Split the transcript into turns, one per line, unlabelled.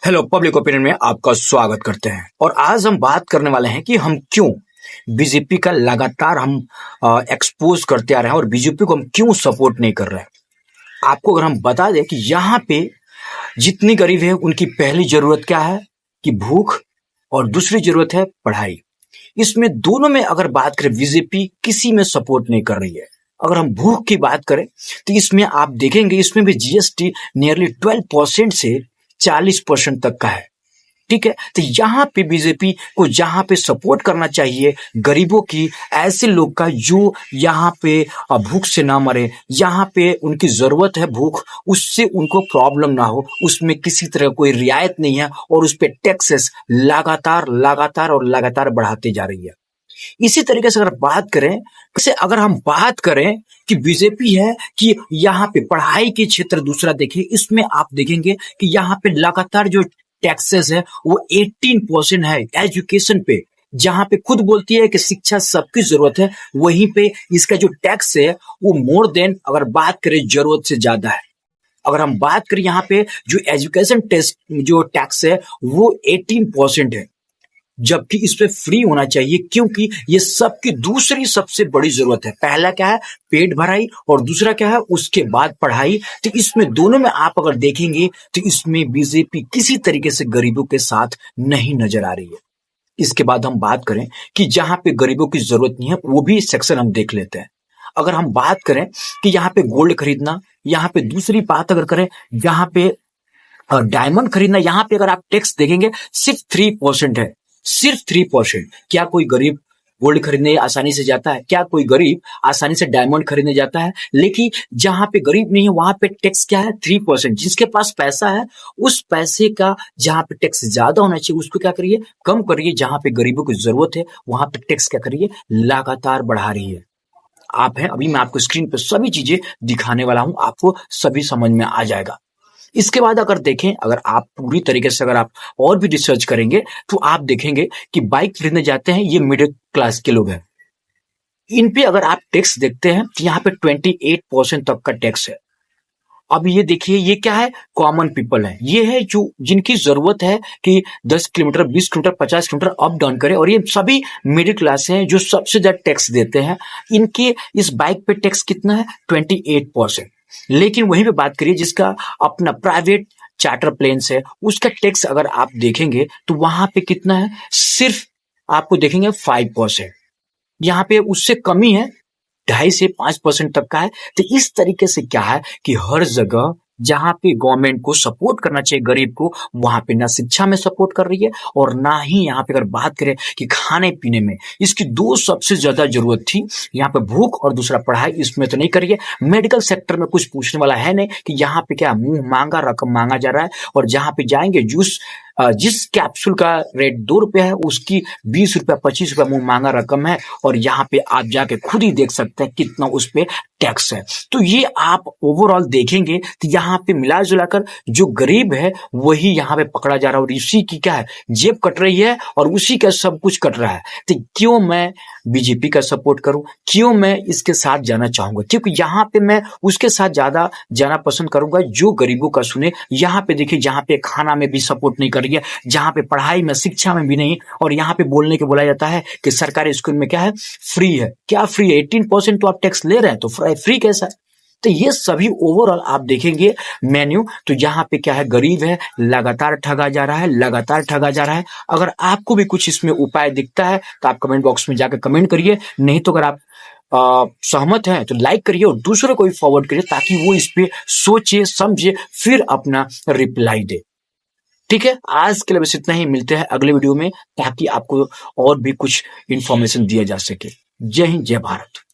Hello, public opinion में आपका स्वागत करते हैं। और आज हम बात करने वाले हैं कि हम क्यों बीजेपी का लगातार हम एक्सपोज करते आ रहे हैं और बीजेपी को हम क्यों सपोर्ट नहीं कर रहे हैं। आपको अगर हम बता दें कि यहाँ पे जितनी गरीब है उनकी पहली जरूरत क्या है कि भूख, और दूसरी जरूरत है पढ़ाई। इसमें दोनों में अगर बात करें बीजेपी किसी में सपोर्ट नहीं कर रही है। अगर हम भूख की बात करें तो इसमें आप देखेंगे इसमें भी जीएसटी नियरली 12% से 40% तक का है। ठीक है, तो यहाँ पे बीजेपी को जहाँ पे सपोर्ट करना चाहिए गरीबों की, ऐसे लोग का जो यहाँ पे भूख से ना मरे, यहाँ पे उनकी जरूरत है भूख, उससे उनको प्रॉब्लम ना हो, उसमें किसी तरह कोई रियायत नहीं है और उस पे टैक्सेस लगातार लगातार और लगातार बढ़ाती जा रही है। इसी तरीके से अगर हम बात करें कि बीजेपी है कि यहाँ पे पढ़ाई के क्षेत्र दूसरा देखिए, इसमें आप देखेंगे कि यहाँ पे लगातार जो टैक्सेस है वो 18% है एजुकेशन पे, जहां पे खुद बोलती है कि शिक्षा सबकी जरूरत है, वहीं पे इसका जो टैक्स है वो मोर देन अगर बात करें जरूरत से ज्यादा है। अगर हम बात करें यहाँ पे जो एजुकेशन टेस्ट जो टैक्स है वो 18% है, जबकि इस पे फ्री होना चाहिए, क्योंकि ये सबकी दूसरी सबसे बड़ी जरूरत है। पहला क्या है, पेट भराई, और दूसरा क्या है, उसके बाद पढ़ाई। तो इसमें दोनों में आप अगर देखेंगे तो इसमें बीजेपी किसी तरीके से गरीबों के साथ नहीं नजर आ रही है। इसके बाद हम बात करें कि जहां पे गरीबों की जरूरत नहीं है वो भी सेक्शन हम देख लेते हैं। अगर हम बात करें कि यहाँ पे गोल्ड खरीदना, यहाँ पे दूसरी बात अगर करें जहां पे डायमंड खरीदना, यहाँ पे अगर आप टैक्स देखेंगे सिर्फ 3% है, सिर्फ 3%। क्या कोई गरीब गोल्ड खरीदने आसानी से जाता है? क्या कोई गरीब आसानी से डायमंड खरीदने जाता है? लेकिन जहां पे गरीब नहीं है वहां पे टैक्स क्या है, 3%। जिसके पास पैसा है उस पैसे का जहां पे टैक्स ज्यादा होना चाहिए उसको क्या करिए, कम करिए। जहां पे गरीबों की जरूरत है वहां पे टैक्स क्या करिए, लगातार बढ़ा रही है। आप हैं, अभी मैं आपको स्क्रीन पे सभी चीजें दिखाने वाला हूं, आपको सभी समझ में आ जाएगा। इसके बाद अगर देखें, अगर आप पूरी तरीके से अगर आप और भी रिसर्च करेंगे तो आप देखेंगे कि बाइक खरीदने जाते हैं ये मिडिल क्लास के लोग हैं। इन पे अगर आप टैक्स देखते हैं तो यहाँ पे 28% तक का टैक्स है। अब ये देखिए, ये क्या है, कॉमन पीपल है, ये है जो जिनकी जरूरत है कि 10 kilometre 20 kilometre 50 kilometre up down करे, और ये सभी मिडिल क्लास हैं जो सबसे ज्यादा टैक्स देते हैं। इनके इस बाइक पे टैक्स कितना है, 28%। लेकिन वहीं पे बात करिए जिसका अपना प्राइवेट चार्टर प्लेन्स है, उसका टैक्स अगर आप देखेंगे तो वहां पे कितना है, सिर्फ आपको देखेंगे 5%। यहाँ पे उससे कमी है, 2.5 से 5% तक का है। तो इस तरीके से क्या है कि हर जगह जहां पे गवर्नमेंट को सपोर्ट करना चाहिए गरीब को, वहां पे ना शिक्षा में सपोर्ट कर रही है और ना ही यहाँ पे अगर बात करें कि खाने पीने में इसकी दो सबसे ज्यादा जरूरत थी, यहाँ पे भूख और दूसरा पढ़ाई, इसमें तो नहीं करी है। मेडिकल सेक्टर में कुछ पूछने वाला है नहीं कि यहाँ पे क्या मुंह मांगा रकम मांगा जा रहा है, और जहां पे जाएंगे जूस जिस कैप्सूल का रेट 2 रुपया है उसकी 20 रुपया 25 रुपया मुंह मांगा रकम है, और यहाँ पे आप जाके खुद ही देख सकते हैं कितना उस पे टैक्स है। तो ये आप ओवरऑल देखेंगे तो यहाँ पे मिला जुलाकर जो गरीब है वही यहाँ पे पकड़ा जा रहा है, और इसी की क्या है, जेब कट रही है और उसी का सब कुछ कट रहा है। तो क्यों मैं बीजेपी का सपोर्ट करूं, क्यों मैं इसके साथ जाना चाहूंगा, क्योंकि यहाँ पे मैं उसके साथ ज्यादा जाना पसंद करूंगा जो गरीबों का सुने। यहाँ पे देखिए, जहाँ पे खाना में भी सपोर्ट नहीं कर रही है, जहाँ पे पढ़ाई में शिक्षा में भी नहीं, और यहाँ पे बोलने के बोला जाता है कि सरकारी स्कूल में क्या है, फ्री है। क्या फ्री है? 18% तो आप टैक्स ले रहे हैं, तो फ्री कैसा है? तो ये सभी ओवरऑल आप देखेंगे मेन्यू, तो यहाँ पे क्या है, गरीब है, लगातार ठगा जा रहा है, लगातार ठगा जा रहा है। अगर आपको भी कुछ इसमें उपाय दिखता है तो आप कमेंट बॉक्स में जाकर कमेंट करिए, नहीं तो अगर आप सहमत हैं तो लाइक करिए और दूसरों को भी फॉरवर्ड करिए ताकि वो इस पे सोचे समझे फिर अपना रिप्लाई दे। ठीक है, आज के लिए बस इतना ही, मिलते हैं अगले वीडियो में ताकि आपको और भी कुछ इंफॉर्मेशन दिया जा सके। जय हिंद, जय भारत।